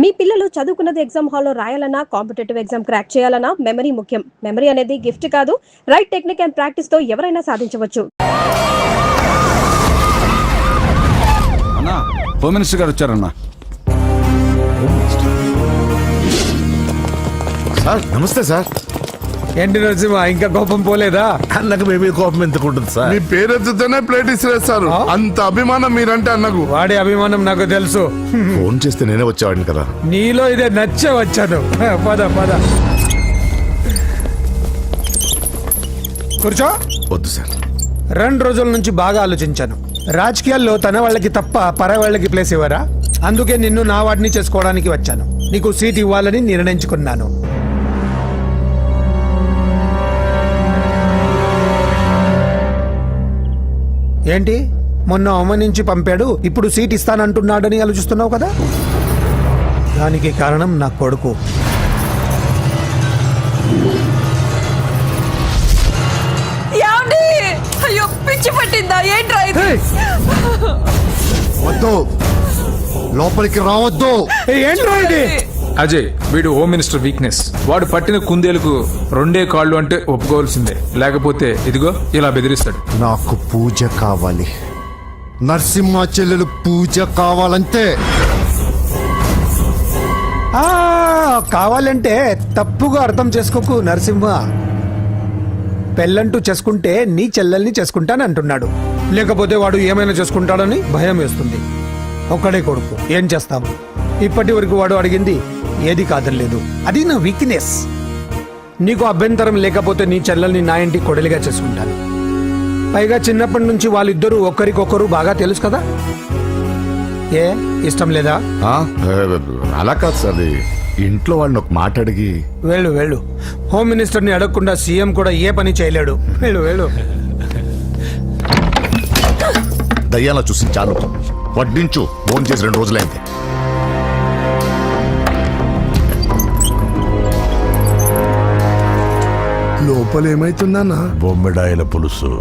మీ పిల్లలు చదువుకున్నది ఎగ్జామ్ హాల్లో రాయాలన్నా, కాంపిటేటివ్ ఎగ్జామ్ క్రాక్ చేయాలన్నా మెమరీ ముఖ్యం. మెమరీ అనేది గిఫ్ట్ కాదు, రైట్ టెక్నిక్ అండ్ ప్రాక్టీస్ తో ఎవరైనా సాధించవచ్చు. అన్నా, హోమ్ మినిస్టర్ గారు వచ్చారన్నా. సార్ నమస్తే సార్. ఏంటి నరసింహ, ఇంకా కోపం పోలేదా? అన్నకు మేమే కోపం ఎందుకుంటుంది సార్? మీ పేరు ఎత్తుతూనే ప్లేట్ ఇసిరేస్తారు. అంత అభిమానం మీరంటే అన్నకు. వాడి అభిమానం నాకు తెలుసు. ఫోన్ చేస్తే నేనే వచ్చేవాడిని కదా. నీలో ఇదే నచ్చే వచ్చాను. పద పద కూర్చో. వద్దు సార్. 2 రోజుల నుంచి బాగా ఆలోచించాను. రాజకీయాల్లో తన వాళ్ళకి తప్ప పర వాళ్ళకి ప్లేస్ ఇవ్వరా? అందుకే నిన్ను నా వాడిని చేసుకోవడానికి వచ్చాను. నీకు సీట్ ఇవ్వాలని నిర్ణయించుకున్నాను. ఏంటి, మొన్న అవమానించి పంపాడు, ఇప్పుడు సీట్ ఇస్తానంటున్నాడని ఆలోచిస్తున్నావు కదా? దానికి కారణం నా కొడుకు. అయ్యో, పిచ్చి పట్టిందా ఏంట్రా ఇది? వద్దు, లోపలికి రావద్దు. ఏంట్రా ఇది? అజయ్, వీడు హోమ్ మినిస్టర్ వీక్నెస్. వాడు పట్టిన కుందేలకు 2 కాళ్ళు అంటే ఒప్పుకోవాల్సిందే, లేకపోతే ఇదిగో ఇలా బెదిరిస్తాడు. నాకు పూజ కావాలి. నరసింహ చెల్లెలు పూజ కావాలంటే. కావాలంటే తప్పుగా అర్థం చేసుకోకు నరసింహ. పెళ్ళంటూ చేసుకుంటే నీ చెల్లెల్ని చేసుకుంటానంటున్నాడు. లేకపోతే వాడు ఏమైనా చేసుకుంటాడని భయం వేస్తుంది. ఒక్కడే కొడుకు, ఏం చేస్తాము? ఇప్పటి వరకు వాడు అడిగింది ఏది కాదనలేదు. అది నా వీక్నెస్. నీకు అభ్యంతరం లేకపోతే నీ చెల్లెల్ని నా ఇంటి కొడలిగా చేసుకుంటాను. పైగా చిన్నప్పటి నుంచి వాళ్ళిద్దరూ ఒకరికొకరు బాగా తెలుసు కదా. ఏ ఇష్టం లేదా? అలా కాదు సార్, ఇంట్లో వాళ్ళని ఒక మాట అడిగి. వెళ్ళు వెళ్ళు. హోమ్ మినిస్టర్ని అడగకుండా సీఎం కూడా ఏ పని చేయలేడు. వెళ్ళు వెళ్ళు. దయ్యాల చూసి చాలు. వడ్డించు. ఫోన్ చేసి 2 రోజులైంది. లోపల ఏమైతుందన్నా? బొమ్మిడాయల పులుసు.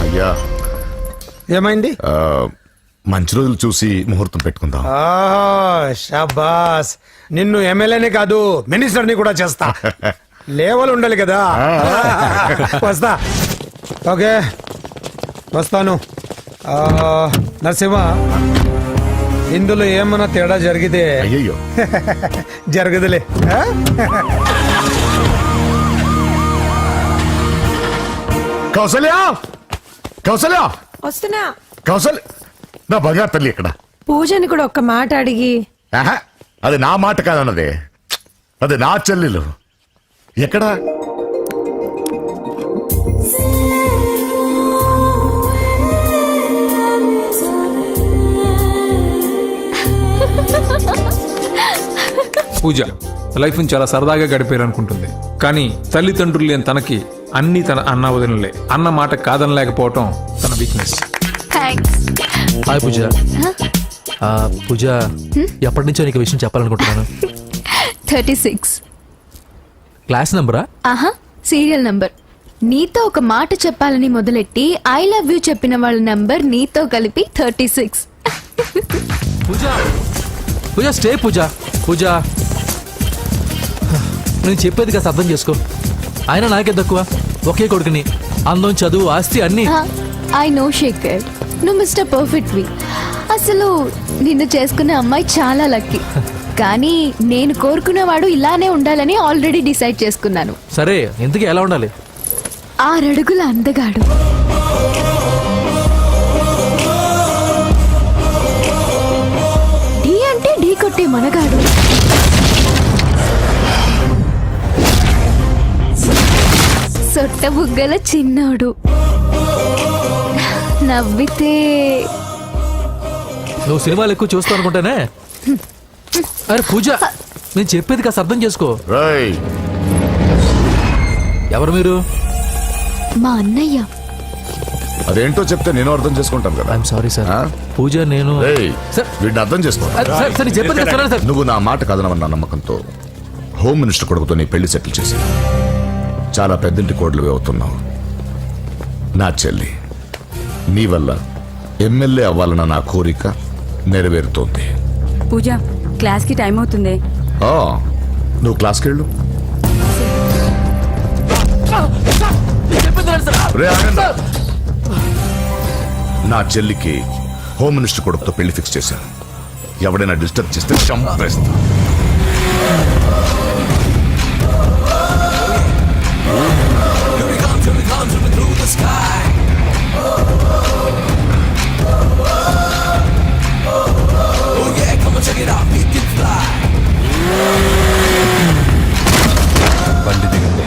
అయ్యా, ఏమైంది? మంచి రోజులు చూసి ముహూర్తం పెట్టుకుందాం. షాబాస్. నిన్ను ఎమ్మెల్యేనే కాదు, మినిస్టర్ని కూడా చేస్తా. లేవల్ ఉండాలి కదా. వస్తా. ఓకే, వస్తాను. నరసింహ, ఇందులో ఏమన్నా తేడా జరిగితే అయ్యయ్యో జరగదులే. కౌసల్య, కౌసల్య, వస్తున్నా. కౌసల్య, నా బంగారు తల్లి ఇక్కడ. పూజని కూడా ఒక్క మాట అడిగి. అది నా మాట కాదన్నది, అది నా చెల్లెలు. ఎక్కడా? పూజ లైఫ్ ని చాలా సరదాగా గడిపారు అనుకుంటుంది, కానీ తల్లిదండ్రులు లేని తనకి అన్ని తన అన్న వదినలే. అన్న మాట కాదనలేకపోవటం తన వీక్నెస్. హాయ్ పూజ. పూజ, ఎప్పటి నుంచో నీకు విషయం చెప్పాలనుకుంటున్నాను. 36 క్లాస్ నంబరా? ఆహా, సీరియల్ నంబర్. నీతో ఒక మాట చెప్పాలని మొదలెట్టి ఐ లవ్ యూ చెప్పిన వాళ్ళ నంబర్ నీతో కలిపి 36. పూజ, పూజ స్టే. పూజ, పూజ నేను చెప్పేది కాస్త అర్థం చేసుకో. ఆయన నాకే తక్కువ, ఒకే కొడుకుని. అందం, చదువు, ఆస్తి అన్ని. ఐ నో శేఖర్, నువ్వు మిస్టర్ పర్ఫెక్ట్ వి. అసలు నిన్ను చేసుకునే అమ్మాయి చాలా లక్కీ. కానీ నేను కోరుకునేవాడు ఇలానే ఉండాలని ఆల్రెడీ డిసైడ్ చేసుకున్నాను. సరే, ఇంతకీ ఎలా ఉండాలి? 6 అడుగుల అందగాడు, ఢీ అంటే ఢీ కొట్టే మనగాడు, సొట్ట బుగ్గల చిన్నోడు, నవ్వితే. నువ్వు సినిమాలు ఎక్కువ చూస్తావు అనుకుంటానే. అరే పూజ, నేను చెప్పేది కాస్త అర్థం చేసుకో. ఎవరు మీరు? మా అన్నయ్య. అదేంటో చెప్తే నేను అర్థం చేసుకుంటాను కదా. I'm sorry sir. ఆ? పూజ నేను ఏయ్, సార్. వీడిని అర్థం చేసుకో. సార్ సార్ చెప్పండి కదా సార్. నువ్వు నా మాట కాదనవన్న నమ్మకంతో హోమ్ మినిస్టర్ కొడుకుతో నీ పెళ్లి సెటిల్ చేసి చాలా పెద్దింటి కోడలు అవుతున్నావు. నా చెల్లి నీ వల్ల ఎమ్మెల్యే అవ్వాలన్న నా కోరిక నెరవేరుతోంది. పూజ క్లాస్ కి టైం అవుతుంది. ఆ, నువ్వు క్లాస్కి వెళ్ళు. రే, ఆగండి. నా చెల్లికి హోమ్ మినిస్టర్ కొడుకుతో పెళ్లి ఫిక్స్ చేశాను. ఎవడైనా డిస్టర్బ్ చేస్తే చంపేస్తా. బండి దిగండి.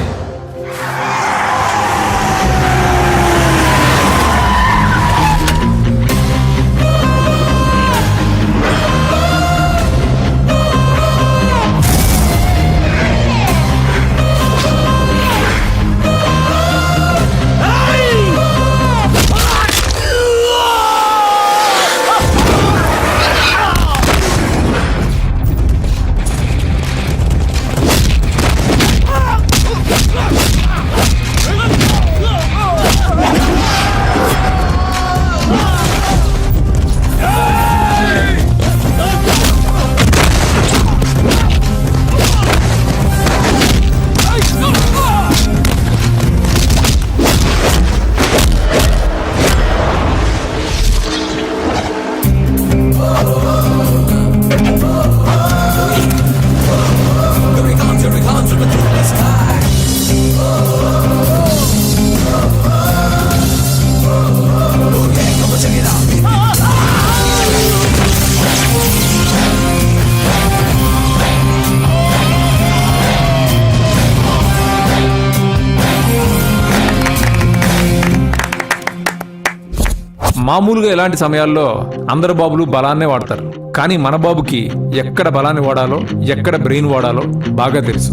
మామూలుగా ఇలాంటి సమయాల్లో అందరు బాబులు బలాన్నే వాడతారు. కానీ మన బాబుకి ఎక్కడ బలాన్ని వాడాలో ఎక్కడ బ్రెయిన్ వాడాలో బాగా తెలుసు.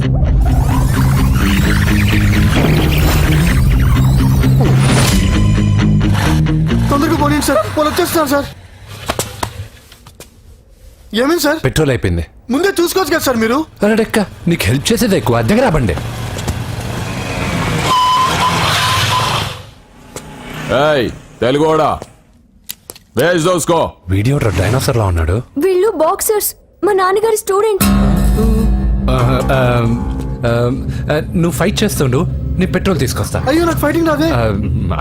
తొందరగా పోనీ సార్, వాళ్ళు వచ్చేస్తున్నారు సార్. ఏమైంది సార్? పెట్రోల్ అయిపోయింది. ముందే చూసుకోవచ్చు కదా సార్ మీరు. అరెక్క, నీకు హెల్ప్ చేసేది ఎక్కువ. దగ్గర బండి. తెలుగోడా వేజ్ దోసుకో. వీడియో డైనోసార్ లా ఉన్నాడు. వీళ్ళు బాక్సర్స్, మా నాన్నగారి స్టూడెంట్. నువ్వు ఫైట్ చేస్తుండు, నీ పెట్రోల్ తీసుకొస్తా. అయ్యో నాకు ఫైటింగ్ రాదే.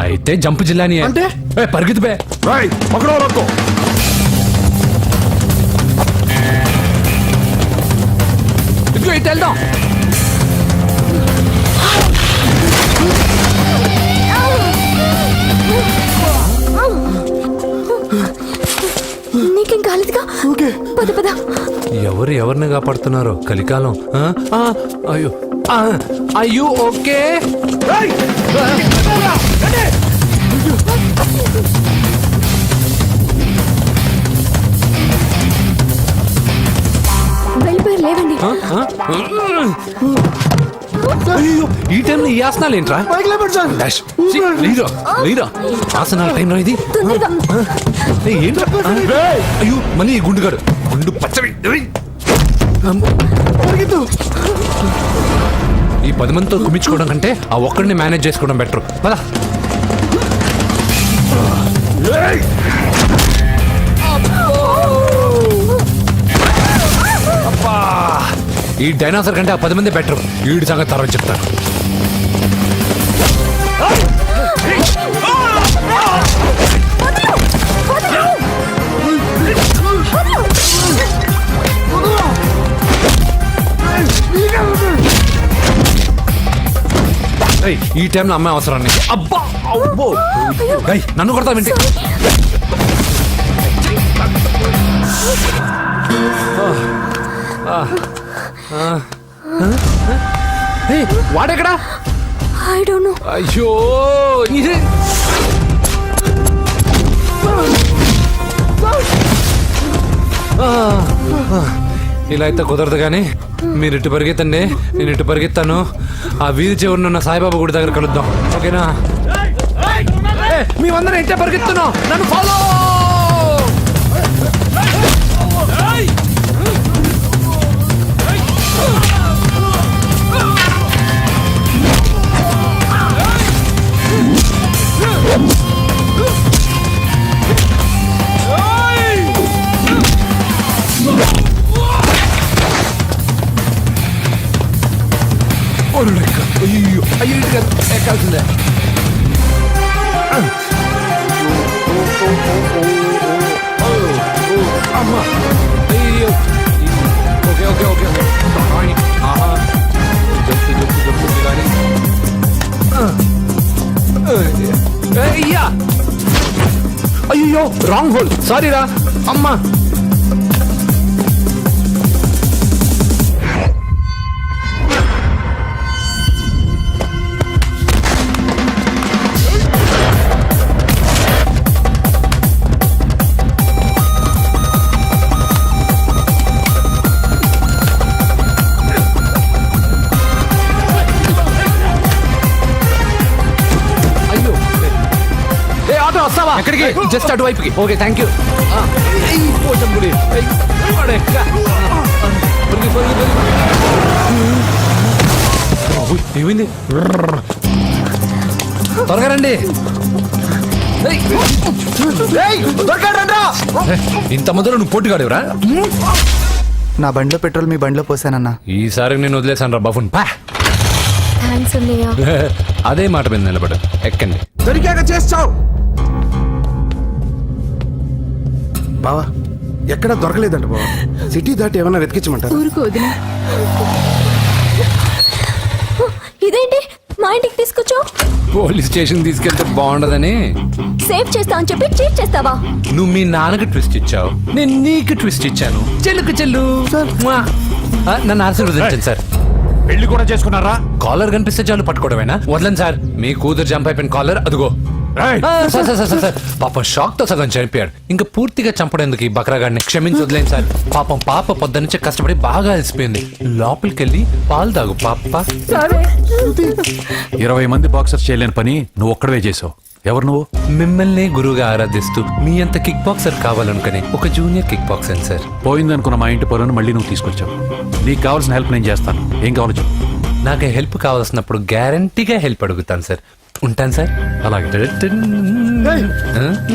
అయితే జంప్ జిల్లాని అంటే? పరిగెత్తు బే. ఇదిగో ఇటు వెళ్దాం. నీకేం కాలేదుగా? పద పద. ఎవరు ఎవరిని కాపాడుతున్నారో కలికాలం. అయ్యో అయ్యో ఓకే. వెళ్ళిపోయారు, లేవండి. అయ్యో, ఈ టైంలో ఈ ఆసనాలు ఏంట్రా? పైకి లేపండి సార్. డాష్. లీరా లీరా ఆసనాల టైంలో ఇది తొందరగా. ఏంట్రా? అయ్యో మళ్ళీ ఈ గుండుగాడు గుండు పచ్చవి. ఈ 10 మందితో కుమ్మించుకోవడం కంటే ఆ ఒక్కడిని మేనేజ్ చేసుకోవడం బెటర్. పద. ఈ డైనాసర్ కంటే ఆ 10 మంది బెటర్. వీడి సంగతి తర్వాత చెప్తాను. ఈ టైంలో అమ్మాయి అవసరం నీకు. అబ్బా అబ్బో. నన్ను కొడతా వింటే. వాడెక్కడా? I don't know. అయ్యో ఇదే. ఇలా అయితే కుదరదు కానీ మీరు ఇటు పరిగెత్తండి, నేను ఇటు పరిగెత్తాను. ఆ వీధి చివరిన ఉన్న సాయిబాబా గుడి దగ్గర కలుద్దాం, ఓకేనా? మేమందరం ఇంటే పరిగెత్తున్నాం, నన్ను ఫాలో. అయ్యో అయ్యో ఎక్కాల్సిందే. అమ్మా అయ్యో. Okay okay okay okay. ఆహా జప్తి జప్తి జప్తి కానీ అయ్యా. అయ్యో రాంగ్ హోల్, సారీ రా అమ్మా. వస్తావా? ఎక్కడికి? జస్ట్ అటువైపుకి. Okay thank you. ఏమైంది? త్వరగా రండి. ఇంత మొదలు నువ్వు పోటీగాడేవరా? నా బండిలో పెట్రోల్ మీ బండిలో పోసానన్నా. ఈసారి నేను వదిలేసాను రా బఫున్. పా థ్యాంక్స్ అన్నయ్య. అదే మాట మీద నిలబడు. ఎక్కండి. దొరికాక చేస్తావు బావా. ఎక్కడ దొరకలేదంట బావా. సిటీ దాటి ఏమన్నా వెతికించమంటారు? ఊరుకు వదిన. ఇదేంటి మా ఇంటికి తీసుకొచ్చావు? పోలీస్ స్టేషన్ తీసుకెళ్తే బాగుండదని. సేవ్ చేస్తా అని చెప్పి చీట్ చేస్తావా? నువ్వు మీ నాన్నకి ట్విస్ట్ ఇచ్చావు, నేను నీకు ట్విస్ట్ ఇచ్చాను. చెల్లుకు చెల్లు. నన్ను ఆశీర్వదించండి సార్. పెళ్లి కూడా చేసుకున్నారా? కాలర్ కనిపిస్తే చాలు పట్టుకోవడమేనా? వదలండి సార్. మీ కూతురు జంప్ అయిపోయిన కాలర్ అదిగో. సార్ సార్ సార్ సార్ పాపం షాక్ తో సగం చనిపోయాడు. ఇంకా పూర్తిగా చంపడేందుకు ఈ బక్రాగాడిని క్షమించి వదిలేండి సార్. పాపం పాప పొద్దున్నుంచి కష్టపడి బాగా అలసిపోయింది. లోపలికెళ్ళి పాలు తాగు పాప. 20 మంది బాక్సర్స్ చేయలేని పని నువ్వు ఒక్కడవే చేసావు. ఎవరు నువ్వు? మిమ్మల్ని గురువుగా ఆరాధిస్తూ మీ అంత కిక్ బాక్సర్ కావాలనుకుని ఒక జూనియర్ కిక్ బాక్సర్ సార్. పోయిందనుకున్న మా ఇంటి పొలను మళ్ళీ నువ్వు తీసుకొచ్చావు. నీకు కావాల్సిన హెల్ప్ నేను చేస్తాను. ఏం కావాలో చెప్పు. నాకు హెల్ప్ కావాల్సినప్పుడు గ్యారంటీగా హెల్ప్ అడుగుతాను సార్. ఉంటాను సార్. అలాగే.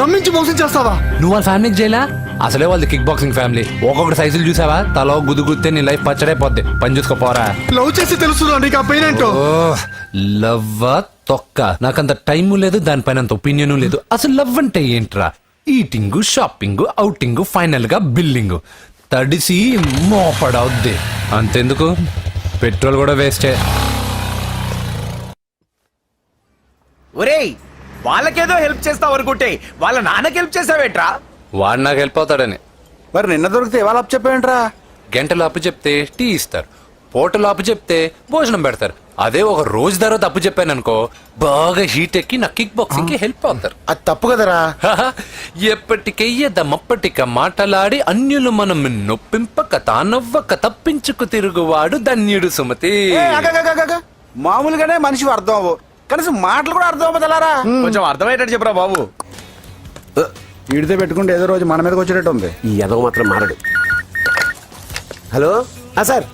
నమ్మించి మోసం చేస్తావా? నువ్వు వాళ్ళ ఫ్యామిలీకి చేయలా? అసలే వాళ్ళది కిక్ బాక్సింగ్ ఫ్యామిలీ. ఒక్కొక్కటి సైజులు చూసావా? తలో గుద్దు గుద్దే నీ లైఫ్ పచ్చడైపోద్ది. పని చూసుకోపోరా. లవ్ చేసి తెలుస్తుందా నీకు ఆ పెయిన్ ఏంటో? లవ్ తొక్క. నాకంత టైము లేదు, దానిపైన అంత ఒపీనియన్ లేదు. అసలు లవ్ అంటే ఏంట్రా? ఈటింగ్, షాపింగ్, అవుటింగ్, ఫైనల్ గా బిల్డింగ్. తడిసి మోపడవుద్ది. అంతెందుకు, పెట్రోల్ కూడా వేస్టే. ఒరేయ్, వాళ్ళకేదో హెల్ప్ చేస్తావు అనుకుంటే వాళ్ళ నాన్నకి హెల్ప్ చేసావేట్రా? వాడు నాకు హెల్ప్ అవుతాడని. మరి నిన్న దొరికితే ఇవాళ అప్పు చెప్పేంట్రా? గంటలో అప్పు చెప్తే టీ ఇస్తారు, పూటలో అప్పు చెప్తే భోజనం పెడతారు. అదే ఒక రోజు తర్వాత అప్పు చెప్పాను అనుకో, బాగా హీట్ ఎక్కి నా కిక్ బాక్సింగ్ కి హెల్ప్ అవుతారు. అది తప్పు కదరా. ఎప్పటికెయ్యదమప్పటిక మాటలాడి అన్యులు మనం నొప్పింపక తానవ్వక తప్పించుకు తిరుగువాడు ధన్యుడు సుమతి. మామూలుగానే మనిషి అర్థం అవ్వు, కనీసం మాటలు కూడా అర్థం అవ్వదలారా. కొంచెం అర్థమయ్యేటట్టు చెప్పరా బాబు. వీడితో పెట్టుకుంటే ఏదో రోజు మన మీదకి వచ్చేటట్టు ఉంది. ఈ ఎదవ మాత్రం మారడు. హలో సార్,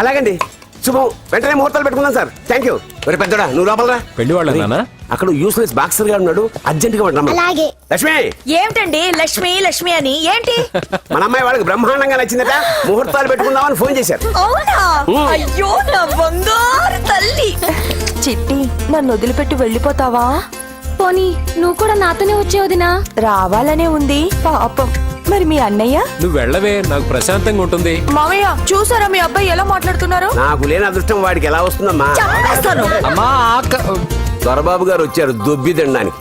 అలాగండి, శుభం. వెంటనే ముహూర్తాలు పెట్టుకుందాం సార్. Thank you. మరి పెద్దడా నువ్వు లోపలరా. పెళ్లి వాళ్ళ అక్కడ యూస్లెస్ బాక్సర్ గా ఉన్నాడు, అర్జెంట్ గా ఉంటాం. లక్ష్మి. ఏమిటండి లక్ష్మి లక్ష్మి అని? ఏంటి? మన అమ్మాయి వాళ్ళకి బ్రహ్మాండంగా నచ్చిందట, ముహూర్తాలు పెట్టుకుందామని ఫోన్ చేశారు. అవునా? అయ్యో నా బంగారు తల్లి. చిట్టి, నన్ను వదిలిపెట్టి వెళ్ళిపోతావా? పోనీ నువ్వు కూడా నాతోనే వచ్చే వదినా. రావాలనే ఉంది పాపం. మరి మీ అన్నయ్య? నువ్వు వెళ్ళవే, నాకు ప్రశాంతంగా ఉంటుంది. మామయ్య చూసారా మీ అబ్బాయి ఎలా మాట్లాడుతున్నారు? నాకు లేని అదృష్టం వాడికి ఎలా వస్తుందమ్మా? చంపేస్తాను. అమ్మా దొరబాబు గారు వచ్చారు దొబ్బి తినడానికి.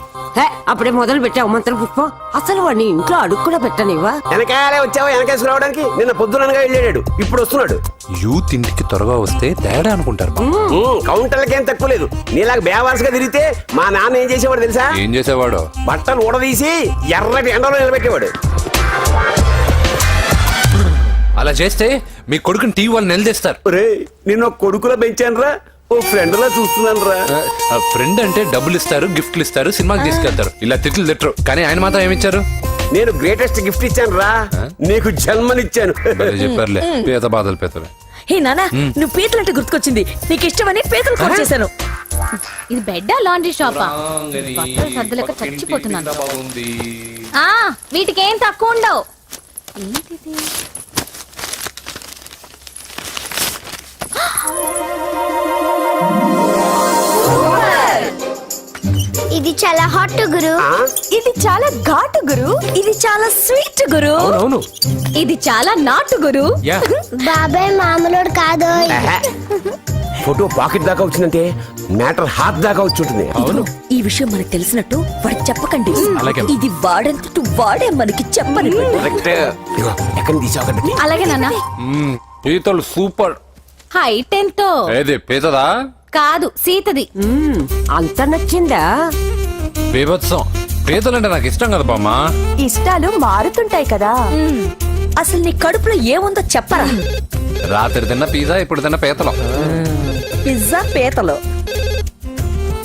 అప్పుడే మొదలు పెట్టావు మంత్ర పుష్పం. అసలు వాడిని ఇంట్లో అడుగు కూడా పెట్టనివా? వెనకాలే వచ్చావా? వెనకేసుకు రావడానికి నిన్న పొద్దుననగా వెళ్ళాడు, ఇప్పుడు వస్తున్నాడు. యూత్ ఇంటికి త్వరగా వస్తే తేడా అనుకుంటారు. కౌంటర్లకేం తక్కువ లేదు. నీలాగా బేవారసుగా తిరిగితే మా నాన్న ఏం చేసేవాడు తెలుసా? ఏం చేసేవాడు? బట్టలు ఊడదీసి ఎర్రటి ఎండలో నిలబెట్టేవాడు. అలా చేస్తే మీ కొడుకుని టీవీ వాళ్ళు నిలదీస్తారు. రే, నిన్న కొడుకులో పెంచానురా, ఓ ఫ్రెండ్ లా చూస్తున్నాను రా. ఫ్రెండ్ అంటే డబ్బులు ఇస్తారు, గిఫ్ట్లు ఇస్తారు, సినిమాకి తీసుకెళ్తారు. ఇలా తిట్లు తిట్టరు, కానీ ఆయన మాత్రం ఏమిచ్చారు? నేను గ్రేటెస్ట్ గిఫ్ట్ ఇచ్చాను రా, నీకు జన్మనిచ్చాను. భలే చెప్పారులే, పేద బాధలు పేదలు. హే నానా, నువ్వు పీతలంటే గుర్తుకొచ్చింది. నీకు ఇష్టమని పీతలు కాల్ చేశాను. ఇది బెడ్డా లాండ్రీ షాపా? బట్టలు సర్దలేక చచ్చిపోతున్నాను. వీటికి ఏం తక్కువ ఉండవు. ఏంటిది? ఇది చాలా హాట్ గురు. ఇది చాలా ఘాటు గురు. ఇది చాలా స్వీట్ గురు. అవును, ఇది చాలా నాటు గురు. బాబాయ్ మామూలుడు కాదు. ఫోటో పాకెట్ దాకా వచ్చిందంటే మ్యాటర్ హాత్ దాకా వచ్చి ఉంటుంది. అవును. ఈ విషయం మనకు తెలిసినట్టు వాడికి చెప్పకండి. అలాగే. ఇది వాడంతట వాడే మనకి చెప్పని. కరెక్ట్. ఇదిగో, ఎక్కడ తీసావు? అలాగే నాన్న. పీతలు సూపర్. హైట్ ఎంతో? ఏది పీతదా? కాదు, సీతది. అంత నచ్చిందా? బీభత్సం. పీతలంటే నాకు ఇష్టం కదా బామ్మ. ఇష్టాలు మారుతుంటాయి కదా. అసలు నీ కడుపులో ఏముందో చెప్పరా. రాత్రి తిన్న పిజ్జా, ఇప్పుడు తిన్న పీతలు. పిజ్జా పీతలు.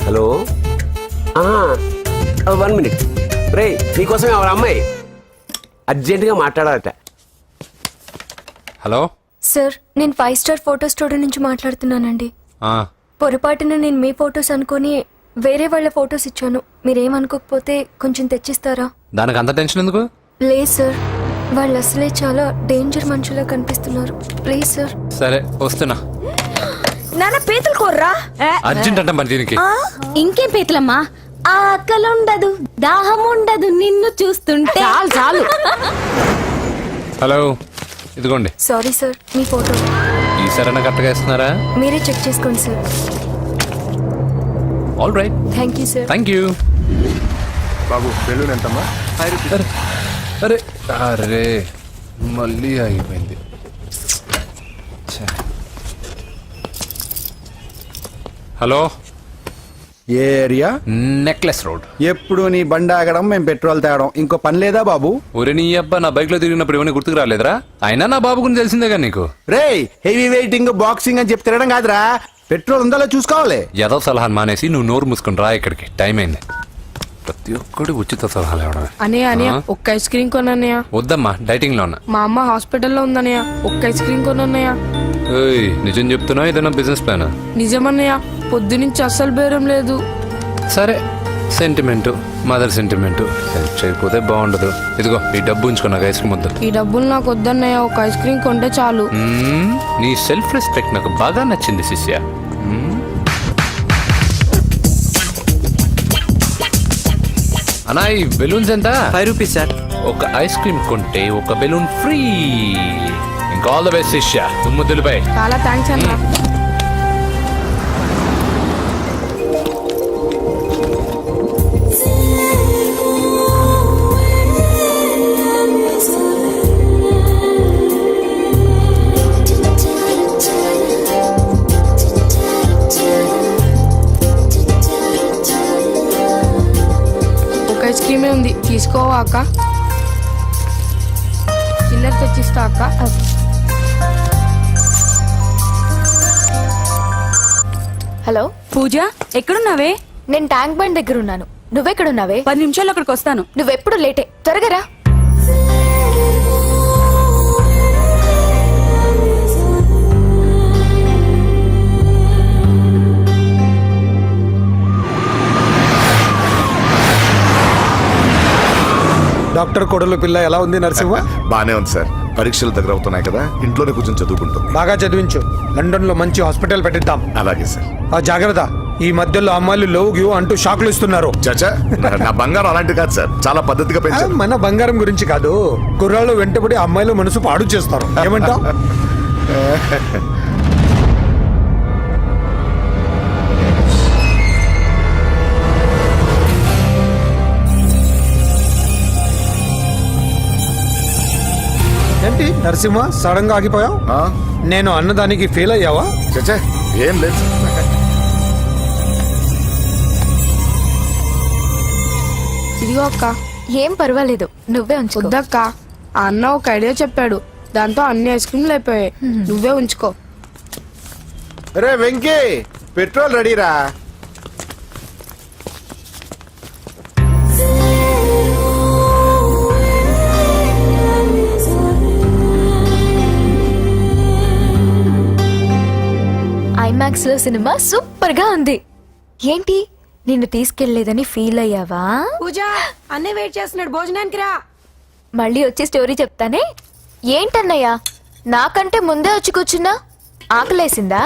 హలో, 1 minute రే, నీకోసం ఎవరు అమ్మాయి అర్జెంటుగా మాట్లాడాలట. హలో సార్, నేను 5 స్టార్ ఫోటో స్టూడియో నుంచి మాట్లాడుతున్నానండి. పొరపాటున నేను మీ ఫోటోస్ అనుకుని వేరే వాళ్ళ ఫోటోస్ ఇచ్చాను. మీరేమనుకోకపోతే కొంచెం తెచ్చిస్తారా? దానికి అంత టెన్షన్ ఎందుకు? ప్లీజ్ సార్, వాళ్ళు అసలే చాలా డేంజర్ మనుషులా కనిపిస్తున్నారు. Please sir. సరే వస్తున్నా. నాన్న పీతలు కోర్రా. అర్జెంట్ అంటే మరి దీనికి. ఇంకేం పీతలమ్మా? ఆకలి ఉండదు, దాహం ఉండదు నిన్ను చూస్తుంటే. చాలు చాలు. హలో, ఇదిగోండి. సారీ సార్, మీ ఫోటో. ఈసారైనా కరెక్ట్గా ఇస్తున్నారా? మీరే చెక్ చేసుకోండి sir. All right, thank you sir. Thank you. Babu balloon ఎంతమ్మా? అరే అరే, మళ్ళీ ఆగిపోయింది. హలో, ఏ ఏరియా? Necklace road. ఎప్పుడు నీ బండి ఆగడం, మేము పెట్రోల్ తేవడం, ఇంకో పని లేదా బాబు? ఒరే నీ అబ్బా, నా బైక్ లో తిరిగినప్పుడు ఏమైనా గుర్తుకు రాలేదురా? అయినా నా బాబు గురించి తెలిసిందేగా నీకు. రేయ్, హెవీ వెయిటింగ్ బాక్సింగ్ అని చెప్పి తిరగడం కాదురా, పెట్రోల్ ఉందో చూసుకోవాలి. ఏదో సలహాలు మానేసి నువ్వు నోరు మూసుకుని రా ఇక్కడికి. టైం అయింది. ప్రతి ఒక్కడు ఉచిత సలహాలు ఇవ్వడమే. అనయ్య ఒక్క ఐస్ క్రీమ్ కొనన్నయ్య. వద్దమ్మా, డైటింగ్ లో ఉన్నా. మా అమ్మ హాస్పిటల్లో ఉందన్నయ్య. ఒక్క ఐస్ క్రీమ్ కొనన్నయ్య. ఏయ్, నిజం చెప్తున్నా? ఏదైనా బిజినెస్ ప్లాన్? నిజమన్నయ్య, పొద్దునుంచి అస్సలు బేరం లేదు. సరే, సెంటిమెంట్, మదర్ సెంటిమెంట్. హెల్ప్ చేయకపోతే బాగుండదు. ఇదిగో ఈ డబ్బు ఉంచుకో, నాకు ఐస్ క్రీమ్ వద్దు. ఈ డబ్బులు నాకు వద్దన్నయ్య, ఒక ఐస్ క్రీమ్ కొంటే చాలు. నీ సెల్ఫ్ రెస్పెక్ట్ నాకు బాగా నచ్చింది శిష్య. అన్నా, ఈ బెలూన్స్ ఎంత? 5 రూపీస్ సార్. ఒక ఐస్ క్రీమ్ కొంటే ఒక బెలూన్ ఫ్రీ. ఇంకా ఆల్ ద బెస్ట్ శిష్య. తుమ్ముద్దులపై. చాలా థ్యాంక్స్ అన్న. ఐస్ క్రీమే ఉంది, తీసుకోవా అక్క? చిల్లర తెచ్చిస్తా అక్క. హలో పూజ, ఎక్కడున్నావే? నేను ట్యాంక్ బండ్ దగ్గర ఉన్నాను. నువ్వెక్కడున్నావే? 10 నిమిషాలు అక్కడికి వస్తాను. నువ్వెప్పుడు లేటే, త్వరగా రా. డాక్టర్ కొడలు పిల్ల ఎలా ఉంది నరసింహ? బానే ఉంది సార్. పరీక్షలు దగ్గర అవుతున్నాయి కదా, ఇంట్లోనే కూర్చొని చదువుకుంటుంది. బాగా చదివించు. లండన్ లో మంచి హాస్పిటల్ పెట్టిద్దాం. అలాగే సార్. జాగ్రత్త, ఈ మధ్యలో అమ్మాయిలు లవ్ గివ్ అంటూ షాక్లు ఇస్తున్నారు. చచ్చా, నా బంగారం అలాంటి కాదు సార్, చాలా పద్ధతిగా పెంచారు. మన బంగారం గురించి కాదు, కుర్రాళ్ళు వెంటబడి అమ్మాయిలు మనసు పాడు చేస్తారు. ఏమంటావు? ఏంటి నరసింహ, సడన్ గా ఆగిపోయావు? నేను అన్నదానికి ఫెయిల్ అయ్యావా? చచ్చా, ఏం లేదు. ఇదిగో అక్క. ఏం పర్వాలేదు, నువ్వే ఉంచుకో. వద్దక్క, ఆ అన్న ఒక ఐడియా చెప్పాడు, దాంతో అన్ని ఐస్ క్రీమ్లు అయిపోయాయి. నువ్వే ఉంచుకో. రే వెంకీ, పెట్రోల్ రెడీరా. ఐమాక్స్ లో సినిమా సూపర్ గా ఉంది. ఏంటి నిన్ను తీసుకెళ్లేదని ఫీల్ అయ్యావా? పూజ అన్నీ వెయిట్ చేస్తున్నాడు, భోజనానికి రా. మళ్ళీ వచ్చి స్టోరీ చెప్తానే. ఏంటన్నయ్యా నాకంటే ముందే వచ్చి కూర్చున్నా? ఆకలేసిందా?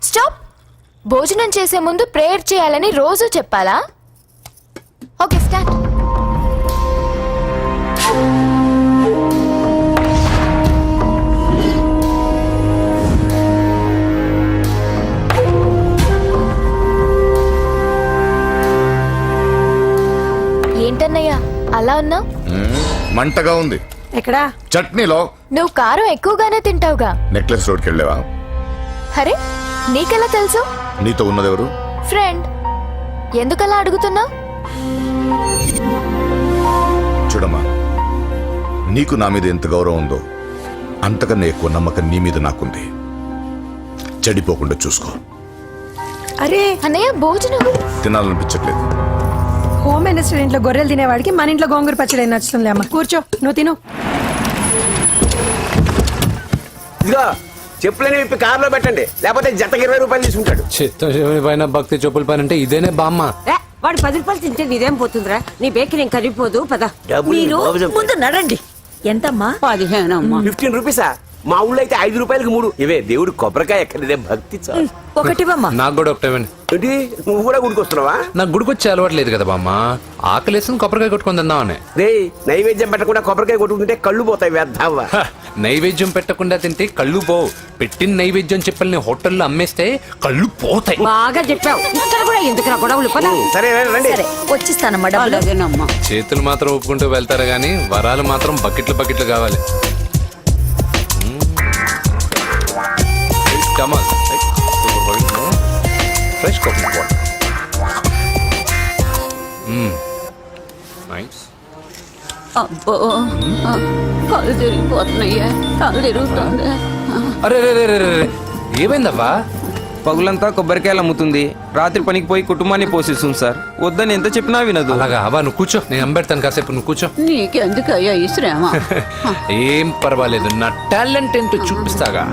స్టాప్. భోజనం చేసే ముందు ప్రేయర్ చేయాలని రోజు చెప్పాలా? Okay start. ఏంటన్నయ్యా అలా ఉన్నావు? మంటగా ఉంది. ఎక్కడా? చట్నీలో. నువ్వు కారం ఎక్కువగానే తింటావుగా. నెక్లెస్ రోడ్కి వెళ్ళావా? అరే నీకెలా తెలుసు? నీతో ఉన్నదెవరు? ఫ్రెండ్. ఎందుకలా అడుగుతున్నా? చూడమ్మా, నీకు నా మీద ఎంత గౌరవం ఉందో అంతకన్నా ఎక్కువ నమ్మకం నీ మీద నాకుంది. చెడిపోకుండా చూసుకో. అరే అన్నయ్య భోజనం. తినాలనిపించట్లేదు. హోమ్ మినిస్టర్ ఇంట్లో గొర్రెలు తినేవాడికి మన ఇంట్లో గోంగూర పచ్చడి నచ్చుతుంది. అమ్మ కూర్చో, నువ్వు తిను. ఇదిగో చెప్పులని విప్పి కారులో పెట్టండి, లేకపోతే జతకి 20 రూపాయలు తీసుకుంటాడు. చిత్తశివుని పైన భక్తి చెప్పుల పైన అంటే ఇదేనే బామ్మ. వాడు 10 రూపాయలు తింటే ఇదేం పోతుందిరా? నీ బేకరీ ఏం కరిగిపోదు. పద. డబ్బులు ముందు నడండి. ఎంతమ్మా? 15 అమ్మా. 15 రూపీసా? మా ఊళ్ళో అయితే 5 రూపాయలకి 3. ఇవే దేవుడు కొబ్బరికాయ ఎక్కడిదే భక్తి చాలు. ఒకటివమ్మా. నాకు కూడా ఒకటే ఇవ్వండి. ఏంటి నువ్వు కూడా గుడికొస్తున్నావా? నాకు గుడికొచ్చి అలవాటు లేదు కదా బామ్మ. ఆకలేసిన కొబ్బరికాయ కొట్టుకొని తిందామని. రే నైవేద్యం పెట్టకుండా కొబ్బరికాయ కొట్టుకుంటే కళ్ళు పోతాయి వ్యర్థావా. హ, నైవేద్యం పెట్టకుండా తింటే కళ్ళు పోవు. పెట్టిన నైవేద్యం చెప్పల్ని హోటల్లో అమ్మేస్తే కళ్ళు పోతాయి. బాగా చెప్పావు. ఇక్కడ కూడా ఎందుకురా గొడవలు? పద. సరే రండి. వచ్చిస్తానమ్మా డబ్బులు. చేతులు మాత్రం ఒప్పుకుంటూ వెళ్తారు గానీ వరాలు మాత్రం బకెట్లు బకెట్లు కావాలి. Fresh coconut water. నైస్. అబ్బో కళ్ళు తిరిగిపోతున్నాయ్యా. కళ్ళు తిరుగుతుంది. అరే రే రే రే రే, ఏమైందవ్వా? పగులంతా కొబ్బరికాయలు అమ్ముతుంది. రాత్రి పనికి పోయి కుటుంబాన్ని పోషిస్తుంది సార్. వద్దని ఎంత చెప్పినా వినదు. అలాగా అవ్వా, నువ్వు కూర్చో, నేను అంబెడతాను కాసేపు. నువ్వు కూర్చో. నీకెందుకయ్యా ఈ శ్రమ? ఏం పర్వాలేదు, నా టాలెంట్ ఏంటో చూపిస్తాగా.